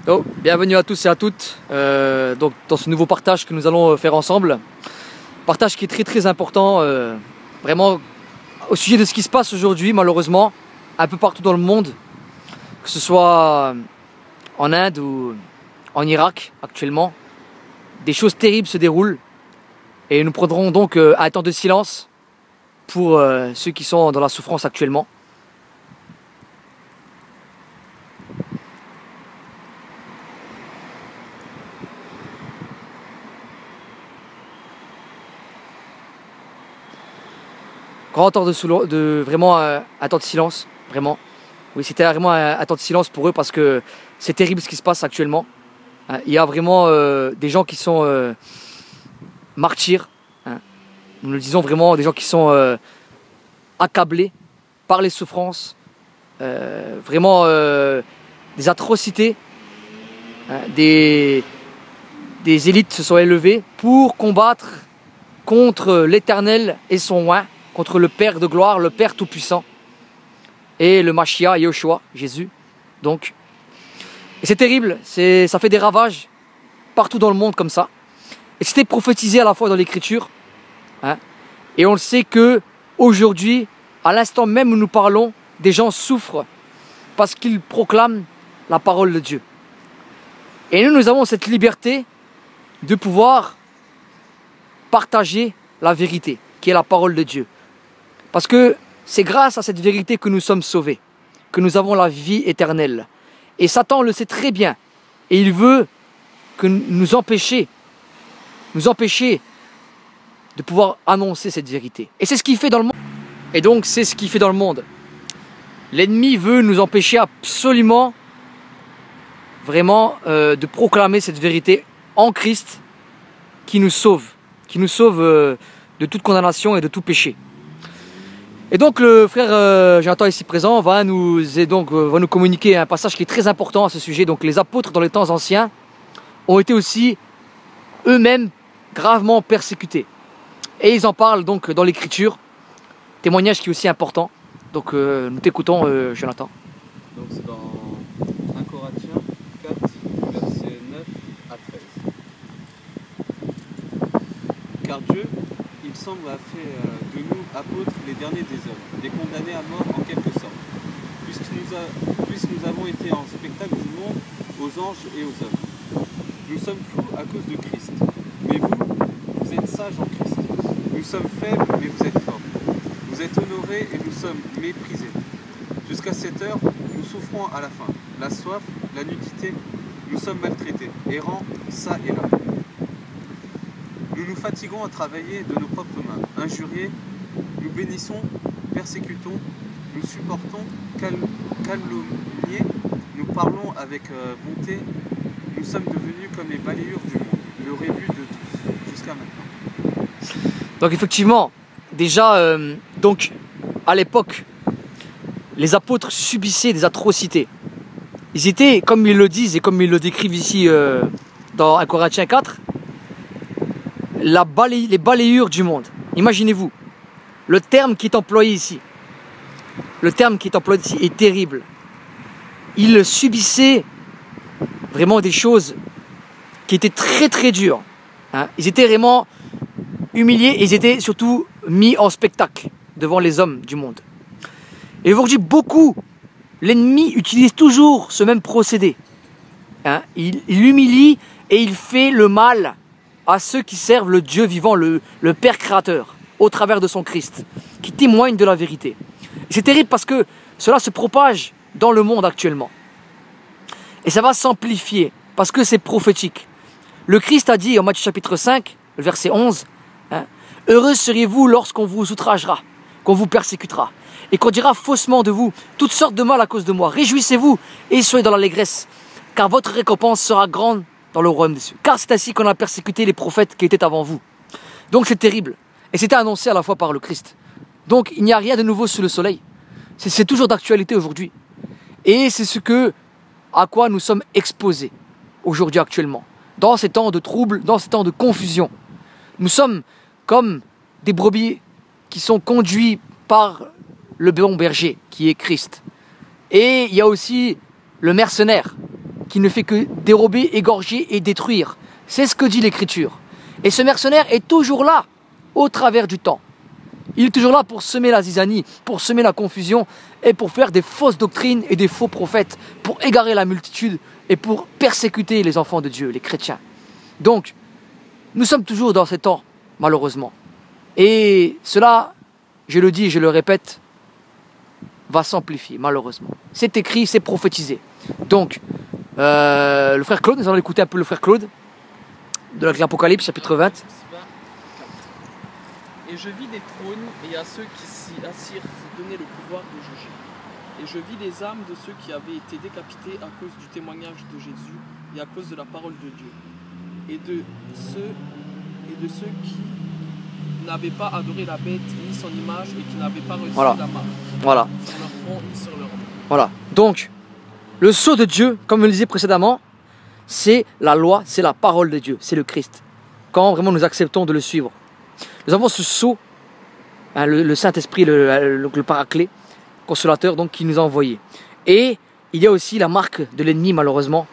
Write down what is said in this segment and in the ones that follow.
Oh, bienvenue à tous et à toutes donc dans ce nouveau partage que nous allons faire ensemble. Partage qui est très important, vraiment au sujet de ce qui se passe aujourd'hui malheureusement, un peu partout dans le monde, que ce soit en Inde ou en Irak actuellement. Des choses terribles se déroulent et nous prendrons donc un temps de silence pour ceux qui sont dans la souffrance actuellement. Grand temps de vraiment un temps de silence, vraiment. Oui, c'était vraiment un temps de silence pour eux parce que c'est terrible ce qui se passe actuellement. Il y a vraiment des gens qui sont martyrs. Nous le disons vraiment, des gens qui sont accablés par les souffrances, vraiment des atrocités. Des élites se sont élevées pour combattre contre l'Éternel et son oint, contre le Père de gloire, le Père tout-puissant, et le Mashiach, Yeshua, Jésus. Donc, et c'est terrible, ça fait des ravages partout dans le monde comme ça. Et c'était prophétisé à la fois dans l'Écriture, et on le sait que aujourd'hui, à l'instant même où nous parlons, des gens souffrent parce qu'ils proclament la parole de Dieu. Et nous avons cette liberté de pouvoir partager la vérité, qui est la parole de Dieu. Parce que c'est grâce à cette vérité que nous sommes sauvés, que nous avons la vie éternelle. Et Satan le sait très bien. Et il veut que nous empêcher de pouvoir annoncer cette vérité. Et c'est ce qu'il fait dans le monde. Et donc c'est ce qu'il fait dans le monde. L'ennemi veut nous empêcher absolument, vraiment, de proclamer cette vérité en Christ qui nous sauve de toute condamnation et de tout péché. Et donc le frère Jonathan ici présent va nous communiquer un passage qui est très important à ce sujet. Donc les apôtres dans les temps anciens ont été aussi eux-mêmes gravement persécutés. Et ils en parlent donc dans l'écriture, témoignage qui est aussi important. Donc nous t'écoutons Jonathan. Donc c'est dans 1 Corinthiens 4, versets 9 à 13. Car Dieu, il semble, a fait de nous apôtres les derniers des hommes, des condamnés à mort en quelque sorte, puisque nous avons été en spectacle du monde aux anges et aux hommes. Nous sommes fous à cause de Christ, mais vous êtes sages en Christ. Nous sommes faibles, mais vous êtes forts. Vous êtes honorés et nous sommes méprisés. Jusqu'à cette heure, nous souffrons à la faim, la soif, la nudité, nous sommes maltraités, errants ça et là. Nous nous fatiguons à travailler de nos propres mains, injuriés, nous bénissons, persécutons, nous supportons, calomniés, nous parlons avec bonté, nous sommes devenus comme les balayures du monde, le rébut de tous, jusqu'à maintenant. Donc effectivement, déjà, donc à l'époque, les apôtres subissaient des atrocités. Ils étaient, comme ils le disent et comme ils le décrivent ici dans 1 Corinthiens 4, les balayures du monde. Imaginez-vous, le terme qui est employé ici, est terrible. Ils subissaient vraiment des choses qui étaient très dures. Ils étaient vraiment humiliés et ils étaient surtout mis en spectacle devant les hommes du monde. Et aujourd'hui, l'ennemi utilise toujours ce même procédé. Il humilie et il fait le mal à ceux qui servent le Dieu vivant, le Père créateur, au travers de son Christ, qui témoigne de la vérité. C'est terrible parce que cela se propage dans le monde actuellement. Et ça va s'amplifier parce que c'est prophétique. Le Christ a dit en Matthieu chapitre 5, verset 11, « Heureux seriez-vous lorsqu'on vous outragera, qu'on vous persécutera, et qu'on dira faussement de vous toutes sortes de mal à cause de moi. Réjouissez-vous et soyez dans l'allégresse, car votre récompense sera grande dans le royaume des cieux. Car c'est ainsi qu'on a persécuté les prophètes qui étaient avant vous. » Donc c'est terrible. Et c'était annoncé à la fois par le Christ. Donc il n'y a rien de nouveau sous le soleil. C'est toujours d'actualité aujourd'hui. Et c'est à quoi nous sommes exposés aujourd'hui actuellement. Dans ces temps de troubles, dans ces temps de confusion. Nous sommes comme des brebis qui sont conduits par le bon berger qui est Christ. Et il y a aussi le mercenaire qui ne fait que dérober, égorger et détruire. C'est ce que dit l'Écriture. Et ce mercenaire est toujours là, au travers du temps. Il est toujours là pour semer la zizanie, pour semer la confusion et pour faire des fausses doctrines et des faux prophètes, pour égarer la multitude et pour persécuter les enfants de Dieu, les chrétiens. Donc, nous sommes toujours dans ces temps, malheureusement. Et cela, je le dis et je le répète, va s'amplifier, malheureusement. C'est écrit, c'est prophétisé. Donc, le frère Claude, nous allons écouter un peu le frère Claude, de l'Apocalypse, chapitre 20. Et je vis des trônes, et à ceux qui s'y assirent fut donné le pouvoir de juger. Et je vis les âmes de ceux qui avaient été décapités à cause du témoignage de Jésus et à cause de la parole de Dieu. Et de ceux qui n'avaient pas adoré la bête ni son image et qui n'avaient pas reçu la marque sur leur front ni sur leur main. Voilà. Donc, le sceau de Dieu, comme je le disais précédemment, c'est la loi, c'est la parole de Dieu, c'est le Christ. Quand vraiment nous acceptons de le suivre. Nous avons ce sceau, hein, le Saint-Esprit, le Paraclet, consolateur, donc, qui nous a envoyés. Et il y a aussi la marque de l'ennemi, malheureusement,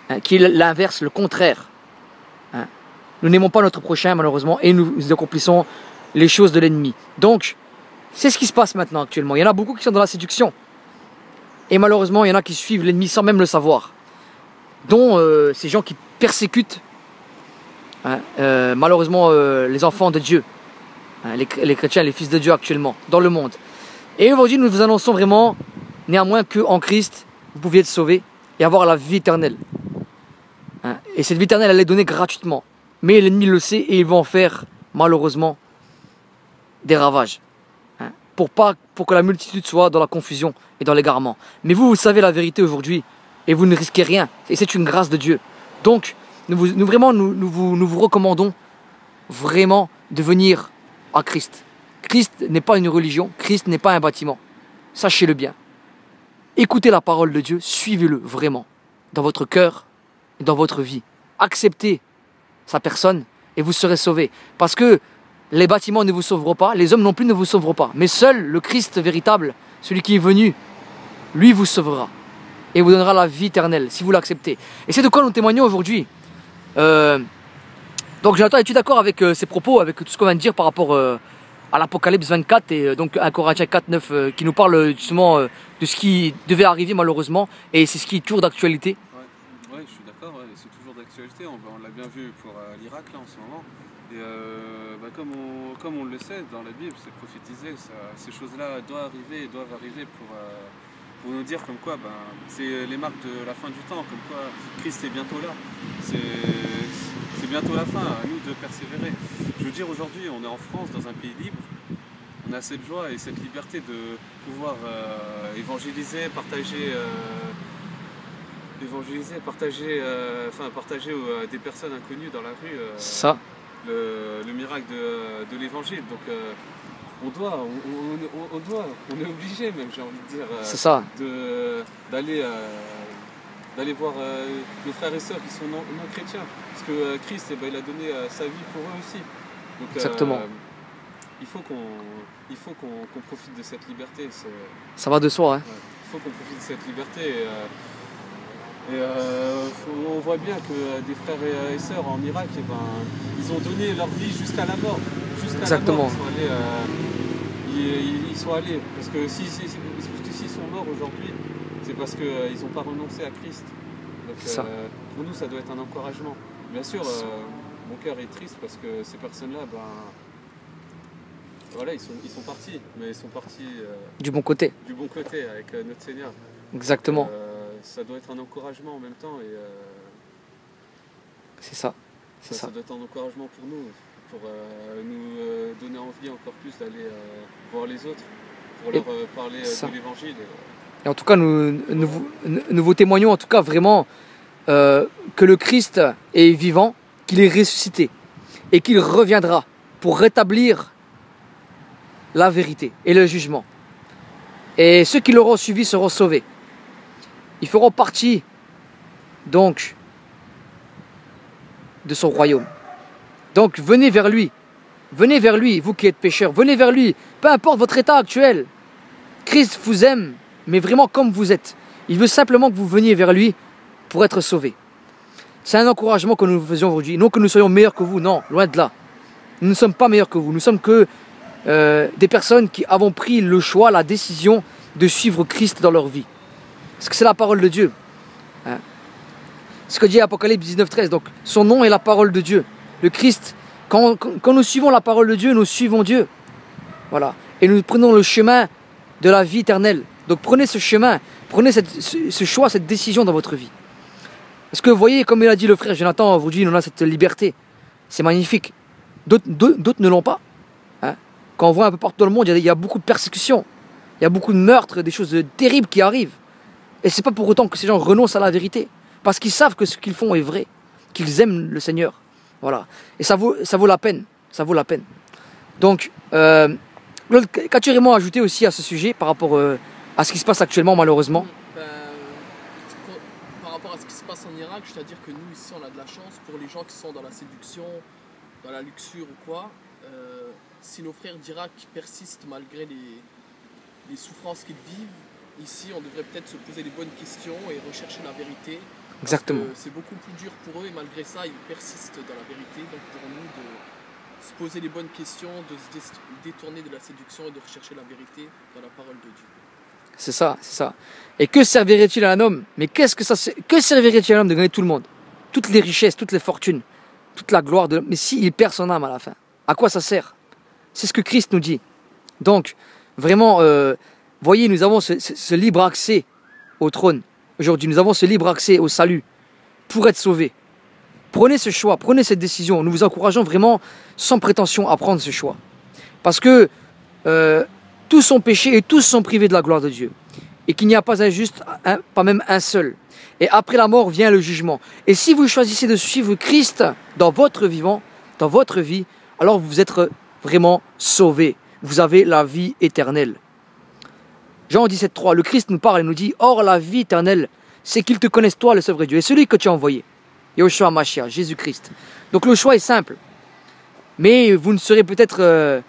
hein, qui est l'inverse, le contraire. Hein. Nous n'aimons pas notre prochain, malheureusement, et nous accomplissons les choses de l'ennemi. Donc, c'est ce qui se passe maintenant, actuellement. Il y en a beaucoup qui sont dans la séduction. Et malheureusement, il y en a qui suivent l'ennemi sans même le savoir. Dont ces gens qui persécutent, hein, malheureusement, les enfants de Dieu. Hein, les chrétiens, les fils de Dieu actuellement, dans le monde. Et aujourd'hui, nous vous annonçons vraiment, néanmoins, qu'en Christ, vous pouviez être sauvés et avoir la vie éternelle. Hein, et cette vie éternelle, elle est donnée gratuitement. Mais l'ennemi le sait et il va en faire, malheureusement, des ravages. Hein, pour que la multitude soit dans la confusion et dans l'égarement. Mais vous savez la vérité aujourd'hui et vous ne risquez rien. Et c'est une grâce de Dieu. Donc, nous vous recommandons vraiment de venir à Christ. Christ n'est pas une religion, Christ n'est pas un bâtiment. Sachez-le bien. Écoutez la parole de Dieu, suivez-le vraiment, dans votre cœur et dans votre vie. Acceptez sa personne et vous serez sauvés. Parce que les bâtiments ne vous sauveront pas, les hommes non plus ne vous sauveront pas. Mais seul le Christ véritable, celui qui est venu, lui vous sauvera. Et vous donnera la vie éternelle, si vous l'acceptez. Et c'est de quoi nous témoignons aujourd'hui. Donc Jonathan, es-tu d'accord avec ces propos, avec tout ce qu'on vient de dire par rapport à l'Apocalypse 24 et donc 1 Corinthiens 4, 9 qui nous parle justement de ce qui devait arriver malheureusement et c'est ce qui est toujours d'actualité? Ouais, je suis d'accord, ouais, c'est toujours d'actualité, on l'a bien vu pour l'Irak là en ce moment. Et comme on le sait dans la Bible, c'est prophétisé, ces choses-là doivent arriver pour nous dire comme quoi c'est les marques de la fin du temps, comme quoi Christ est bientôt là. C'est bientôt la fin, à nous de persévérer. Je veux dire, aujourd'hui, on est en France, dans un pays libre. On a cette joie et cette liberté de pouvoir évangéliser, partager à des personnes inconnues dans la rue le miracle de l'évangile. Donc on est obligé même, j'ai envie de dire, d'aller voir nos frères et sœurs qui sont non chrétiens. Parce que Christ, il a donné sa vie pour eux aussi. Donc, exactement. Il faut qu'on profite de cette liberté. Ça va de soi. Hein. Ouais, il faut qu'on profite de cette liberté. On voit bien que des frères et sœurs en Irak, ils ont donné leur vie jusqu'à la mort. Exactement. Ils sont allés. Parce que s'ils sont morts aujourd'hui, c'est parce qu'ils n'ont pas renoncé à Christ. Donc, pour nous, ça doit être un encouragement. Bien sûr, mon cœur est triste parce que ces personnes-là, voilà, ils sont partis. Mais ils sont partis du bon côté. Du bon côté, avec notre Seigneur. Exactement. Ça doit être un encouragement en même temps. Et, c'est ça. Ça doit être un encouragement pour nous donner envie encore plus d'aller voir les autres, pour leur parler de l'évangile. Et en tout cas, nous vous témoignons en tout cas vraiment que le Christ est vivant, qu'il est ressuscité et qu'il reviendra pour rétablir la vérité et le jugement. Et ceux qui l'auront suivi seront sauvés. Ils feront partie donc de son royaume. Donc venez vers lui, vous qui êtes pécheurs, venez vers lui, peu importe votre état actuel. Christ vous aime, mais vraiment comme vous êtes. Il veut simplement que vous veniez vers lui pour être sauvés. C'est un encouragement que nous faisions aujourd'hui. Non que nous soyons meilleurs que vous, non, loin de là. Nous ne sommes pas meilleurs que vous. Nous sommes que des personnes qui avons pris le choix, la décision de suivre Christ dans leur vie. Parce que c'est la parole de Dieu. Hein? Ce que dit Apocalypse 19:13. Donc, son nom est la parole de Dieu. Le Christ, quand nous suivons la parole de Dieu, nous suivons Dieu. Voilà. Et nous prenons le chemin de la vie éternelle. Donc, prenez ce chemin, prenez ce choix, cette décision dans votre vie. Parce que vous voyez, comme il a dit le frère Jonathan, aujourd'hui, on a cette liberté. C'est magnifique. D'autres ne l'ont pas. Hein? Quand on voit un peu partout dans le monde, il y a beaucoup de persécutions. Il y a beaucoup de meurtres, des choses terribles qui arrivent. Et c'est pas pour autant que ces gens renoncent à la vérité. Parce qu'ils savent que ce qu'ils font est vrai. Qu'ils aiment le Seigneur. Voilà. Et ça vaut la peine. Ça vaut la peine. Donc, qu'as-tu vraiment ajouté aussi à ce sujet par rapport à ce qui se passe actuellement, malheureusement? Par rapport à ce qui se passe en Irak, c'est-à-dire que nous, ici, on a de la chance pour les gens qui sont dans la séduction, dans la luxure ou quoi. Si nos frères d'Irak persistent malgré les souffrances qu'ils vivent, ici, on devrait peut-être se poser les bonnes questions et rechercher la vérité. Exactement. C'est beaucoup plus dur pour eux et malgré ça, ils persistent dans la vérité. Donc pour nous, de se poser les bonnes questions, de se détourner de la séduction et de rechercher la vérité dans la parole de Dieu. C'est ça, c'est ça. Et que servirait-il à un homme? Mais que servirait-il à un homme de gagner tout le monde? Toutes les richesses, toutes les fortunes, toute la gloire de l'homme. Mais s'il perd son âme à la fin, à quoi ça sert? C'est ce que Christ nous dit. Donc, vraiment, voyez, nous avons ce libre accès au trône. Aujourd'hui, nous avons ce libre accès au salut pour être sauvés. Prenez ce choix, prenez cette décision. Nous vous encourageons vraiment, sans prétention, à prendre ce choix. Parce que tous sont péchés et tous sont privés de la gloire de Dieu. Et qu'il n'y a pas un juste, pas même un seul. Et après la mort vient le jugement. Et si vous choisissez de suivre Christ dans votre vie, alors vous êtes vraiment sauvés. Vous avez la vie éternelle. Jean 17:3, le Christ nous parle et nous dit: or la vie éternelle, c'est qu'ils te connaissent toi, le seul vrai Dieu, et celui que tu as envoyé, Yeshua Mashiach, Jésus-Christ. Donc le choix est simple. Mais vous ne serez peut-être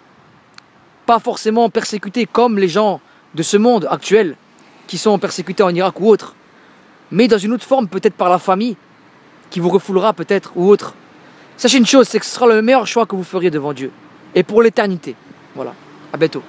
pas forcément persécutés comme les gens de ce monde actuel qui sont persécutés en Irak ou autre, mais dans une autre forme, peut-être par la famille qui vous refoulera peut-être ou autre. Sachez une chose, c'est que ce sera le meilleur choix que vous feriez devant Dieu et pour l'éternité. Voilà, à bientôt.